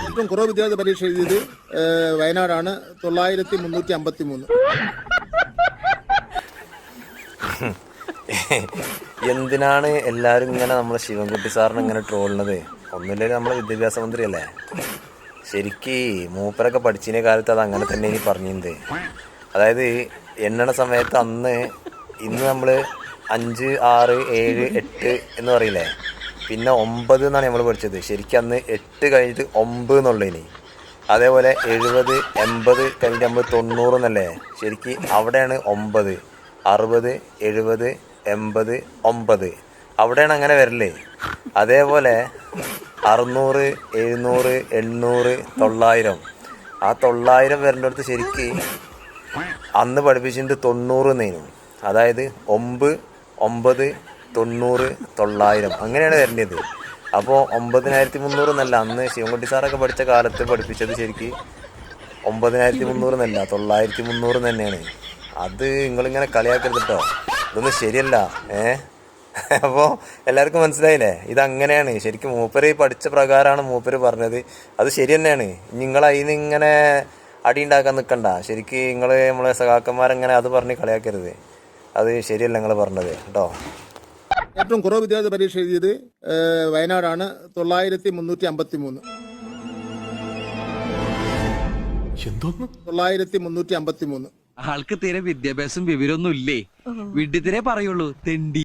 ഏറ്റവും കുറവ് വിദ്യാർത്ഥി പരീക്ഷ എഴുതിയത് വയനാടാണ് 9353. എന്തിനാണ് എല്ലാവരും ഇങ്ങനെ നമ്മളെ ശിവൻകുട്ടി സാറിന് ഇങ്ങനെ ട്രോളുന്നത്? ഒന്നുമില്ലെങ്കിൽ നമ്മളെ വിദ്യാഭ്യാസ മന്ത്രിയല്ലേ. ശരിക്ക് മൂപ്പരൊക്കെ പഠിച്ചതിനെ കാലത്ത് അത് അങ്ങനെ തന്നെ ഇനി പറഞ്ഞിരുന്നത്. അതായത് എണ്ണണ സമയത്ത് ഇന്ന് നമ്മൾ 5, 6, 7, 8 എന്ന് പറയില്ലേ, പിന്നെ 9 എന്നാണ് നമ്മൾ പഠിച്ചത്. ശരിക്കും അന്ന് 8 കഴിഞ്ഞിട്ട് 9 എന്നുള്ളതിന്. അതേപോലെ 70, 80 കഴിഞ്ഞിട്ട് 90 എന്നല്ലേ, ശരിക്കും അവിടെയാണ് 9. 60, 70, 80, 9 അവിടെയാണ് അങ്ങനെ വരല്ലേ. അതേപോലെ 600, 700, 800, 900 ആ 900 വരേണ്ടടുത്ത് ശരിക്ക് അന്ന് പഠിപ്പിച്ചിട്ട് 90 എന്നേനും. അതായത് 9, 9, 90, 900 അങ്ങനെയാണ് വരേണ്ടത്. അപ്പോൾ 9300 എന്നല്ല, അന്ന് ശിവൻകുട്ടി സാറൊക്കെ പഠിച്ച കാലത്ത് പഠിപ്പിച്ചത് ശരിക്ക് 9300 എന്നല്ല, 9300 തന്നെയാണ്. അത് നിങ്ങളിങ്ങനെ കളിയാക്കരുത് കേട്ടോ, ഇതൊന്നും ശരിയല്ല. അപ്പോൾ എല്ലാവർക്കും മനസ്സിലായില്ലേ, ഇതങ്ങനെയാണ് ശരിക്കും. മൂപ്പര് പഠിച്ച പ്രകാരമാണ് മൂപ്പര് പറഞ്ഞത്, അത് ശരി തന്നെയാണ്. നിങ്ങൾ അതിന് ഇങ്ങനെ അടി ഉണ്ടാക്കാൻ നിൽക്കണ്ട. ശരിക്ക് നിങ്ങൾ നമ്മളെ സഖാക്കന്മാരെങ്ങനെ അത് പറഞ്ഞ് കളിയാക്കരുത്, അത് ശരിയല്ല നിങ്ങൾ പറഞ്ഞത് കേട്ടോ. ഏറ്റവും കുറവ് വിദ്യാർത്ഥി പരീക്ഷ എഴുതിയത് വയനാടാണ് 9353. 9353. ആൾക്ക് തീരെ വിദ്യാഭ്യാസം വിവരമൊന്നും ഇല്ലേ, വിഡ്ഢിത്തിരെ പറയുള്ളൂ, തെണ്ടി.